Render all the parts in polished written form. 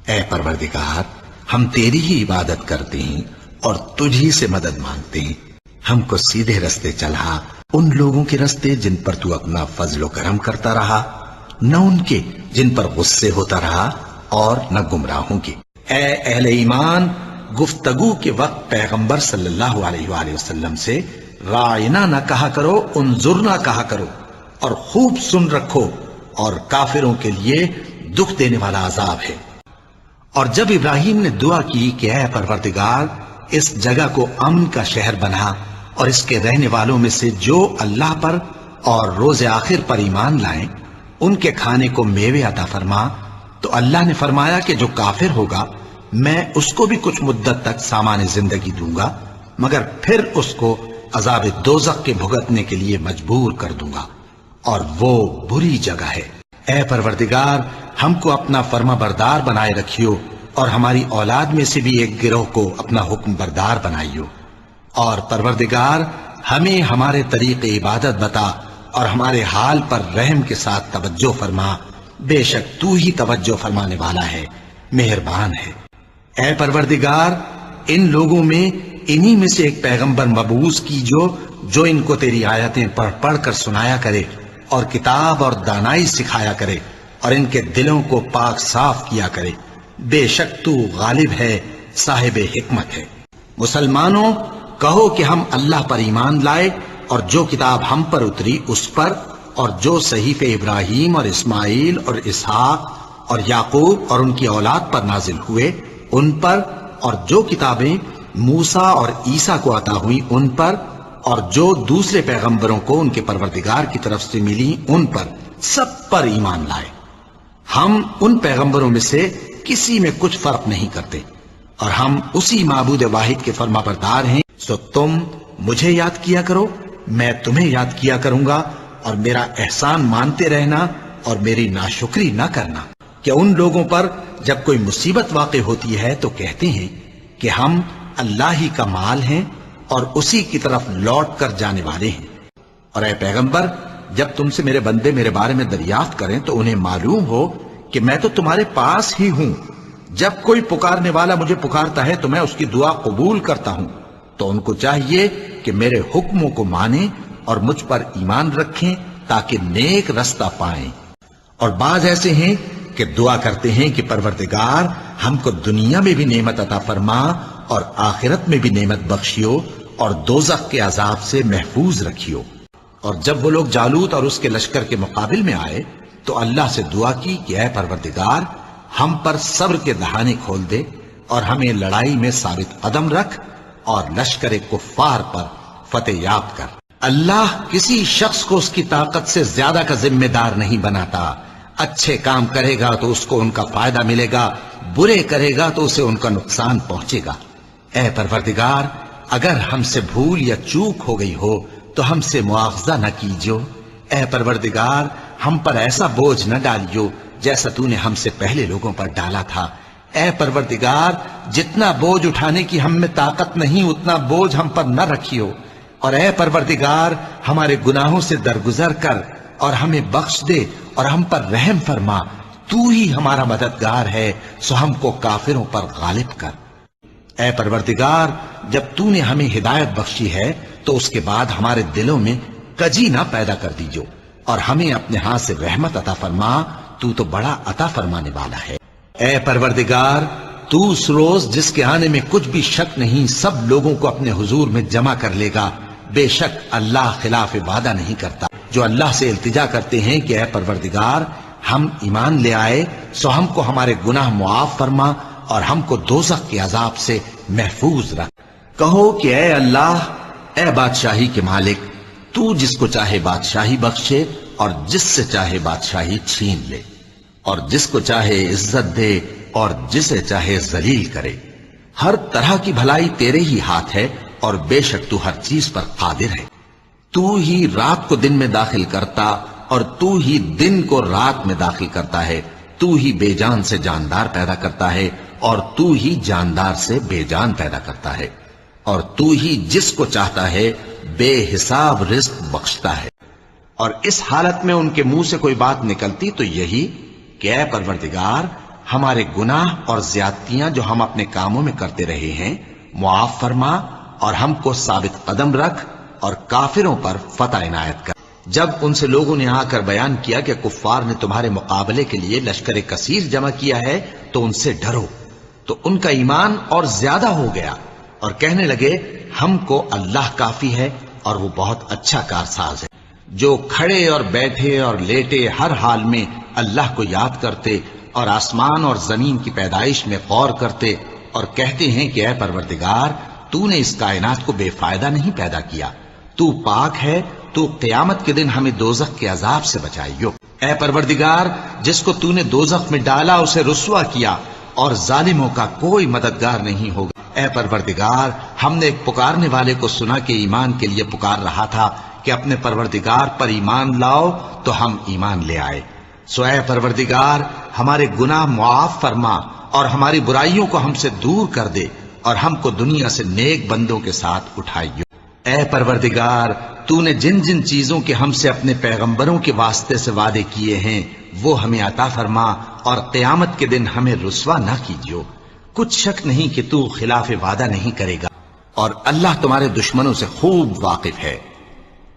اے پروردگار، ہم تیری ہی عبادت کرتے ہیں اور تجھی سے مدد مانگتے ہیں، ہم کو سیدھے رستے چلا، ان لوگوں کے رستے جن پر تو اپنا فضل و کرم کرتا رہا، نہ ان کے جن پر غصے ہوتا رہا اور نہ گمراہوں کے۔ اے اہل ایمان، گفتگو کے وقت پیغمبر صلی اللہ علیہ وآلہ وسلم سے رائنا نہ کہا کرو، انظرنا کہا کرو، اور خوب سن رکھو، اور کافروں کے لیے دکھ دینے والا عذاب ہے۔ اور جب ابراہیم نے دعا کی کہ اے پروردگار، اس جگہ کو امن کا شہر بنا، اور اس کے رہنے والوں میں سے جو اللہ پر اور روز آخر پر ایمان لائیں ان کے کھانے کو میوے عطا فرما، تو اللہ نے فرمایا کہ جو کافر ہوگا میں اس کو بھی کچھ مدت تک سامان زندگی دوں گا، مگر پھر اس کو عذاب دوزخ کے بھگتنے کے لیے مجبور کر دوں گا، اور وہ بری جگہ ہے۔ اے پروردگار، ہم کو اپنا فرما بردار بنائے رکھیو، اور ہماری اولاد میں سے بھی ایک گروہ کو اپنا حکم بردار بنائیو، اور پروردگار ہمیں ہمارے طریق عبادت بتا، اور ہمارے حال پر رحم کے ساتھ توجہ فرما، بے شک تو ہی توجہ فرمانے والا ہے، مہربان ہے۔ اے پروردگار، ان لوگوں میں انہی میں سے ایک پیغمبر مبعوث کیجو جو ان کو تیری آیتیں پڑھ پڑھ کر سنایا کرے، اور کتاب اور دانائی سکھایا کرے، اور ان کے دلوں کو پاک صاف کیا کرے، بے شک تو غالب ہے، صاحب حکمت ہے۔ مسلمانوں، کہو کہ ہم اللہ پر ایمان لائے، اور جو کتاب ہم پر اتری اس پر، اور جو صحیفے ابراہیم اور اسماعیل اور اسحاق اور یعقوب اور ان کی اولاد پر نازل ہوئے ان پر، اور جو کتابیں موسیٰ اور عیسیٰ کو عطا ہوئی ان پر، اور جو دوسرے پیغمبروں کو ان کے پروردگار کی طرف سے ملی ان پر، سب پر ایمان لائے۔ ہم ان پیغمبروں میں سے کسی میں کچھ فرق نہیں کرتے، اور ہم اسی معبود واحد کے فرما بردار ہیں، سو تم مجھے یاد کیا کرو، میں تمہیں یاد کیا کروں گا، اور میرا احسان مانتے رہنا اور میری ناشکری نہ کرنا۔ کہ ان لوگوں پر جب کوئی مصیبت واقع ہوتی ہے تو کہتے ہیں کہ ہم اللہ ہی کا مال ہیں اور اسی کی طرف لوٹ کر جانے والے ہیں۔ اور اے پیغمبر، جب تم سے میرے بندے میرے بارے میں دریافت کریں تو انہیں معلوم ہو کہ میں تو تمہارے پاس ہی ہوں، جب کوئی پکارنے والا مجھے پکارتا ہے تو میں اس کی دعا قبول کرتا ہوں، تو ان کو چاہیے کہ میرے حکموں کو مانیں اور مجھ پر ایمان رکھیں تاکہ نیک رستہ پائیں۔ اور بعض ایسے ہیں کہ دعا کرتے ہیں کہ پروردگار ہم کو دنیا میں بھی نعمت عطا فرما اور آخرت میں بھی نعمت بخشیو، اور دوزخ کے عذاب سے محفوظ رکھیو۔ اور جب وہ لوگ جالوت اور اس کے لشکر کے مقابل میں آئے تو اللہ سے دعا کی کہ اے پروردگار، ہم پر صبر کے دہانے کھول دے، اور ہمیں لڑائی میں ثابت قدم رکھ، اور لشکر کفار پر فتح یاب کر۔ اللہ کسی شخص کو اس کی طاقت سے زیادہ کا ذمہ دار نہیں بناتا، اچھے کام کرے گا تو اس کو ان کا فائدہ ملے گا، برے کرے گا تو اسے ان کا نقصان پہنچے گا۔ اے پروردگار، اگر ہم سے بھول یا چوک ہو گئی ہو تو ہم سے مواخذہ نہ کیجو۔ اے پروردگار، ہم پر ایسا بوجھ نہ ڈالیو جیسا تو نے ہم سے پہلے لوگوں پر ڈالا تھا۔ اے پروردگار، جتنا بوجھ اٹھانے کی ہم میں طاقت نہیں اتنا بوجھ ہم پر نہ رکھیو، اور اے پروردگار ہمارے گناہوں سے درگزر کر اور ہمیں بخش دے اور ہم پر رحم فرما، تو ہی ہمارا مددگار ہے، سو ہم کو کافروں پر غالب کر۔ اے پروردگار، جب تو نے ہمیں ہدایت بخشی ہے تو اس کے بعد ہمارے دلوں میں کجی نہ پیدا کر دیجو، اور ہمیں اپنے ہاتھ سے رحمت عطا فرما، تو بڑا عطا فرمانے والا ہے۔ اے پروردگار، تو اس روز جس کے آنے میں کچھ بھی شک نہیں سب لوگوں کو اپنے حضور میں جمع کر لے گا، بے شک اللہ خلاف وعدہ نہیں کرتا۔ جو اللہ سے التجا کرتے ہیں کہ اے پروردگار ہم ایمان لے آئے، سو ہم کو ہمارے گناہ معاف فرما اور ہم کو دوزخ کے عذاب سے محفوظ رکھ۔ کہو کہ اے اللہ، اے بادشاہی کے مالک، تو جس کو چاہے بادشاہی بخشے اور جس سے چاہے بادشاہی چھین لے، اور جس کو چاہے عزت دے اور جسے چاہے ذلیل کرے۔ ہر طرح کی بھلائی تیرے ہی ہاتھ ہے، اور بے شک تو ہر چیز پر قادر ہے۔ تو ہی رات کو دن میں داخل کرتا اور تو ہی دن کو رات میں داخل کرتا ہے، تو ہی بے جان سے جاندار پیدا کرتا ہے اور تو ہی جاندار سے بے جان پیدا کرتا ہے، اور تو ہی جس کو چاہتا ہے بے حساب رزق بخشتا ہے۔ اور اس حالت میں ان کے منہ سے کوئی بات نکلتی تو یہی کہ اے پروردگار ہمارے گناہ اور زیادتیاں جو ہم اپنے کاموں میں کرتے رہے ہیں معاف فرما، اور ہم کو ثابت قدم رکھ، اور کافروں پر فتح عنایت کر۔ جب ان سے لوگوں نے آ کر بیان کیا کہ کفار نے تمہارے مقابلے کے لیے لشکر کثیر جمع کیا ہے تو ان سے ڈرو، تو ان کا ایمان اور زیادہ ہو گیا، اور کہنے لگے ہم کو اللہ کافی ہے اور وہ بہت اچھا کارساز ہے۔ جو کھڑے اور بیٹھے اور لیٹے ہر حال میں اللہ کو یاد کرتے اور آسمان اور زمین کی پیدائش میں غور کرتے اور کہتے ہیں کہ اے پروردگار تو نے اس کائنات کو بے فائدہ نہیں پیدا کیا، تو پاک ہے، تو قیامت کے دن ہمیں دوزخ کے عذاب سے بچائیو۔ اے پروردگار جس کو تو نے دوزخ میں ڈالا اسے رسوا کیا، اور ظالموں کا کوئی مددگار نہیں ہوگا۔ اے پروردگار ہم نے ایک پکارنے والے کو سنا کہ ایمان کے لیے پکار رہا تھا کہ اپنے پروردگار پر ایمان لاؤ، تو ہم ایمان لے آئے۔ سو اے پروردگار ہمارے گناہ معاف فرما، اور ہماری برائیوں کو ہم سے دور کر دے، اور ہم کو دنیا سے نیک بندوں کے ساتھ اٹھائیو۔ اے پروردگار تو نے جن جن چیزوں کے ہم سے اپنے پیغمبروں کے واسطے سے وعدے کیے ہیں وہ ہمیں عطا فرما، اور قیامت کے دن ہمیں رسوا نہ کیجیو۔ کچھ شک نہیں کہ تو خلاف وعدہ نہیں کرے گا، اور اللہ تمہارے دشمنوں سے خوب واقف ہے،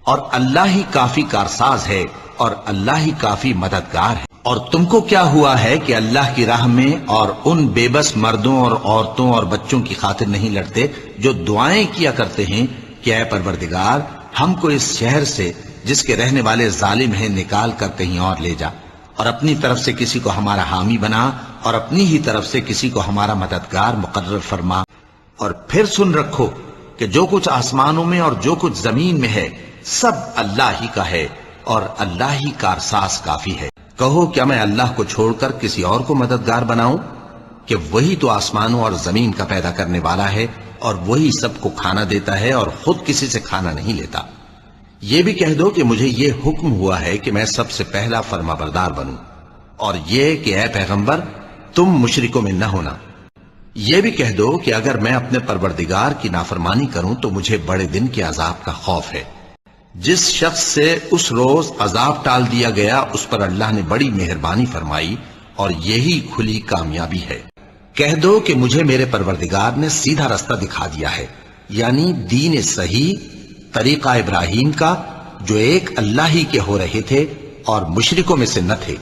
اور اللہ ہی کافی کارساز ہے، اور اللہ ہی کافی مددگار ہے۔ اور تم کو کیا ہوا ہے کہ اللہ کی راہ میں اور ان بے بس مردوں اور عورتوں اور بچوں کی خاطر نہیں لڑتے جو دعائیں کیا کرتے ہیں کہ اے پروردگار ہم کو اس شہر سے جس کے رہنے والے ظالم ہیں نکال کر کہیں اور لے جا، اور اپنی طرف سے کسی کو ہمارا حامی بنا، اور اپنی ہی طرف سے کسی کو ہمارا مددگار مقرر فرما۔ اور پھر سن رکھو کہ جو کچھ آسمانوں میں اور جو کچھ زمین میں ہے سب اللہ ہی کا ہے، اور اللہ ہی کارساز کافی ہے۔ کہو کیا میں اللہ کو چھوڑ کر کسی اور کو مددگار بناؤں؟ کہ وہی تو آسمانوں اور زمین کا پیدا کرنے والا ہے، اور وہی سب کو کھانا دیتا ہے اور خود کسی سے کھانا نہیں لیتا۔ یہ بھی کہہ دو کہ مجھے یہ حکم ہوا ہے کہ میں سب سے پہلا فرما بردار بنوں، اور یہ کہ اے پیغمبر تم مشرکوں میں نہ ہونا۔ یہ بھی کہہ دو کہ اگر میں اپنے پروردگار کی نافرمانی کروں تو مجھے بڑے دن کے عذاب کا خوف ہے۔ جس شخص سے اس روز عذاب ٹال دیا گیا اس پر اللہ نے بڑی مہربانی فرمائی، اور یہی کھلی کامیابی ہے۔ کہہ دو کہ مجھے میرے پروردگار نے سیدھا رستہ دکھا دیا ہے، یعنی دین صحیح، طریقہ ابراہیم کا، جو ایک اللہ ہی کے ہو رہے تھے اور مشرکوں میں سے نہ تھے۔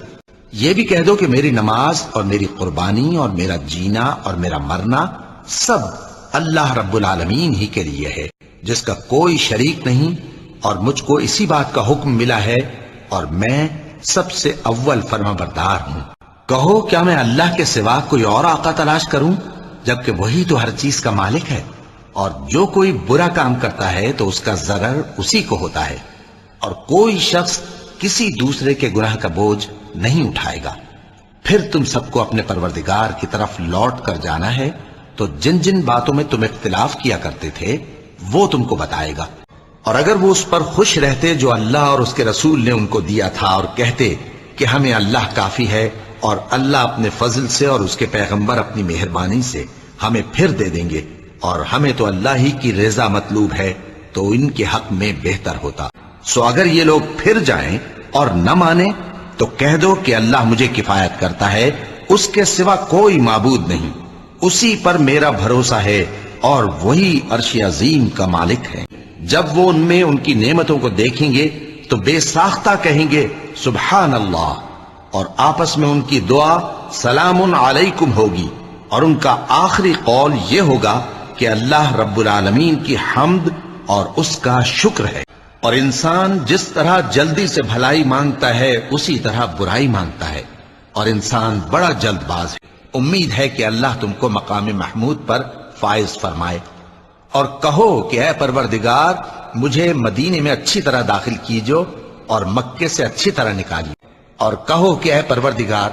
یہ بھی کہہ دو کہ میری نماز اور میری قربانی اور میرا جینا اور میرا مرنا سب اللہ رب العالمین ہی کے لیے ہے، جس کا کوئی شریک نہیں، اور مجھ کو اسی بات کا حکم ملا ہے، اور میں سب سے اول فرما بردار ہوں۔ کہو کیا میں اللہ کے سوا کوئی اور آقا تلاش کروں، جبکہ وہی تو ہر چیز کا مالک ہے، اور جو کوئی برا کام کرتا ہے تو اس کا ضرر اسی کو ہوتا ہے، اور کوئی شخص کسی دوسرے کے گناہ کا بوجھ نہیں اٹھائے گا۔ پھر تم سب کو اپنے پروردگار کی طرف لوٹ کر جانا ہے، تو جن جن باتوں میں تم اختلاف کیا کرتے تھے وہ تم کو بتائے گا۔ اور اگر وہ اس پر خوش رہتے جو اللہ اور اس کے رسول نے ان کو دیا تھا، اور کہتے کہ ہمیں اللہ کافی ہے، اور اللہ اپنے فضل سے اور اس کے پیغمبر اپنی مہربانی سے ہمیں پھر دے دیں گے، اور ہمیں تو اللہ ہی کی رضا مطلوب ہے، تو ان کے حق میں بہتر ہوتا۔ سو اگر یہ لوگ پھر جائیں اور نہ مانیں تو کہہ دو کہ اللہ مجھے کفایت کرتا ہے، اس کے سوا کوئی معبود نہیں، اسی پر میرا بھروسہ ہے، اور وہی عرش عظیم کا مالک ہے۔ جب وہ ان میں ان کی نعمتوں کو دیکھیں گے تو بے ساختہ کہیں گے سبحان اللہ، اور آپس میں ان کی دعا سلام علیکم ہوگی، اور ان کا آخری قول یہ ہوگا کہ اللہ رب العالمین کی حمد اور اس کا شکر ہے۔ اور انسان جس طرح جلدی سے بھلائی مانگتا ہے اسی طرح برائی مانگتا ہے، اور انسان بڑا جلد باز ہے۔ امید ہے کہ اللہ تم کو مقام محمود پر فائز فرمائے۔ اور کہو کہ اے پروردگار مجھے مدینے میں اچھی طرح داخل کیجو اور مکے سے اچھی طرح نکالیو، اور کہو کہ اے پروردگار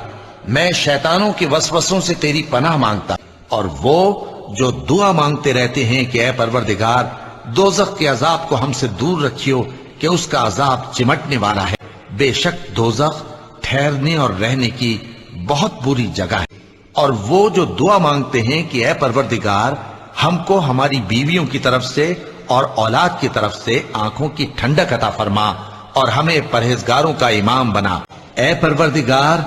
میں شیطانوں کے وسوسوں سے تیری پناہ مانگتا، اور وہ جو دعا مانگتے رہتے ہیں کہ اے پروردگار دوزخ کے عذاب کو ہم سے دور رکھیو کہ اس کا عذاب چمٹنے والا ہے۔ بے شک دوزخ ٹھہرنے اور رہنے کی بہت بری جگہ ہے۔ اور وہ جو دعا مانگتے ہیں کہ اے پروردگار ہم کو ہماری بیویوں کی طرف سے اور اولاد کی طرف سے آنکھوں کی ٹھنڈک عطا فرما، اور ہمیں پرہیزگاروں کا امام بنا۔ اے پروردگار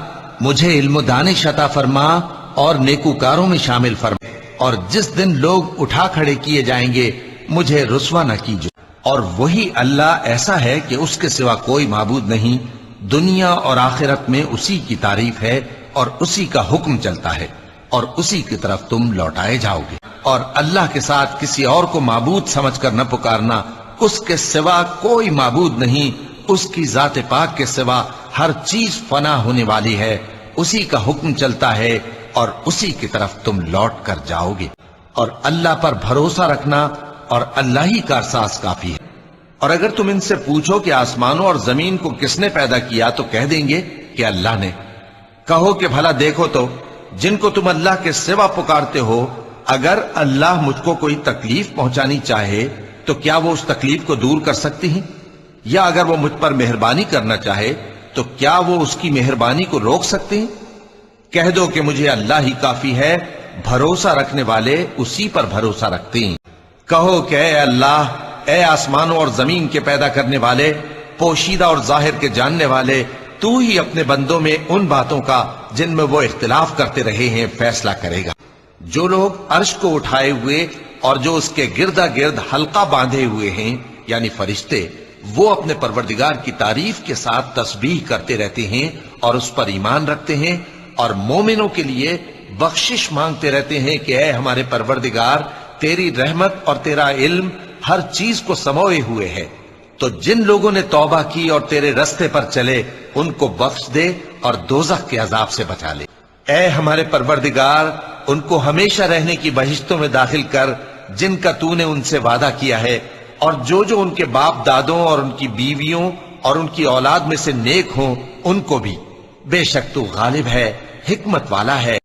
مجھے علم و دانش عطا فرما اور نیکوکاروں میں شامل فرما، اور جس دن لوگ اٹھا کھڑے کیے جائیں گے مجھے رسوا نہ کیجو۔ اور وہی اللہ ایسا ہے کہ اس کے سوا کوئی معبود نہیں، دنیا اور آخرت میں اسی کی تعریف ہے اور اسی کا حکم چلتا ہے اور اسی کی طرف تم لوٹائے جاؤ گے۔ اور اللہ کے ساتھ کسی اور کو معبود سمجھ کر نہ پکارنا، اس کے سوا کوئی معبود نہیں، اس کی ذات پاک کے سوا ہر چیز فنا ہونے والی ہے، اسی کا حکم چلتا ہے اور اسی کی طرف تم لوٹ کر جاؤ گے۔ اور اللہ پر بھروسہ رکھنا اور اللہ ہی کا احساس کافی ہے۔ اور اگر تم ان سے پوچھو کہ آسمانوں اور زمین کو کس نے پیدا کیا تو کہہ دیں گے کہ اللہ نے۔ کہو کہ بھلا دیکھو تو جن کو تم اللہ کے سوا پکارتے ہو، اگر اللہ مجھ کو کوئی تکلیف پہنچانی چاہے تو کیا وہ اس تکلیف کو دور کر سکتی ہیں؟ یا اگر وہ مجھ پر مہربانی کرنا چاہے تو کیا وہ اس کی مہربانی کو روک سکتے ہیں؟ کہہ دو کہ مجھے اللہ ہی کافی ہے، بھروسہ رکھنے والے اسی پر بھروسہ رکھتے ہیں۔ کہو کہ اے اللہ، اے آسمانوں اور زمین کے پیدا کرنے والے، پوشیدہ اور ظاہر کے جاننے والے، تو ہی اپنے بندوں میں ان باتوں کا جن میں وہ اختلاف کرتے رہے ہیں فیصلہ کرے گا۔ جو لوگ عرش کو اٹھائے ہوئے اور جو اس کے گردا گرد حلقہ باندھے ہوئے ہیں یعنی فرشتے، وہ اپنے پروردگار کی تعریف کے ساتھ تسبیح کرتے رہتے ہیں اور اس پر ایمان رکھتے ہیں، اور مومنوں کے لیے بخشش مانگتے رہتے ہیں کہ اے ہمارے پروردگار، تیری رحمت اور تیرا علم ہر چیز کو سموئے ہوئے ہے، تو جن لوگوں نے توبہ کی اور تیرے رستے پر چلے ان کو بخش دے اور دوزخ کے عذاب سے بچا لے۔ اے ہمارے پروردگار، ان کو ہمیشہ رہنے کی بہشتوں میں داخل کر جن کا تو نے ان سے وعدہ کیا ہے، اور جو ان کے باپ دادوں اور ان کی بیویوں اور ان کی اولاد میں سے نیک ہوں ان کو بھی۔ بے شک تو غالب ہے، حکمت والا ہے۔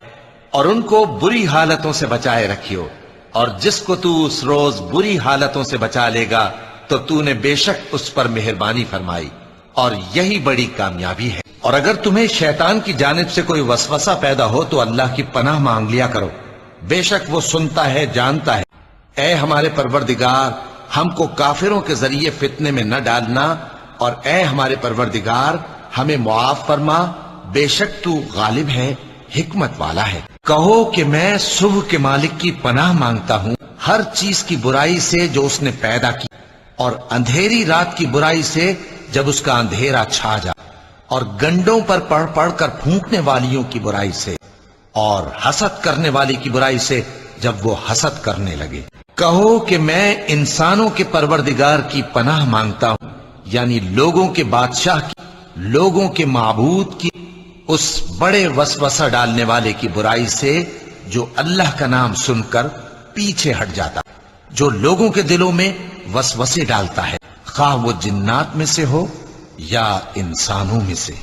اور ان کو بری حالتوں سے بچائے رکھیو، اور جس کو تو اس روز بری حالتوں سے بچا لے گا تو تو نے بے شک اس پر مہربانی فرمائی، اور یہی بڑی کامیابی ہے۔ اور اگر تمہیں شیطان کی جانب سے کوئی وسوسہ پیدا ہو تو اللہ کی پناہ مانگ لیا کرو، بے شک وہ سنتا ہے، جانتا ہے۔ اے ہمارے پروردگار، ہم کو کافروں کے ذریعے فتنے میں نہ ڈالنا، اور اے ہمارے پروردگار ہمیں معاف فرما، بے شک تو غالب ہے، حکمت والا ہے۔ کہو کہ میں صبح کے مالک کی پناہ مانگتا ہوں ہر چیز کی برائی سے جو اس نے پیدا کی، اور اندھیری رات کی برائی سے جب اس کا اندھیرا چھا جائے، اور گنڈوں پر پڑھ پڑھ کر پھونکنے والیوں کی برائی سے، اور حسد کرنے والی کی برائی سے جب وہ حسد کرنے لگے۔ کہو کہ میں انسانوں کے پروردگار کی پناہ مانگتا ہوں، یعنی لوگوں کے بادشاہ کی، لوگوں کے معبود کی، اس بڑے وسوسہ ڈالنے والے کی برائی سے جو اللہ کا نام سن کر پیچھے ہٹ جاتا، جو لوگوں کے دلوں میں وسوسے ڈالتا ہے، خواہ وہ جنات میں سے ہو یا انسانوں میں سے۔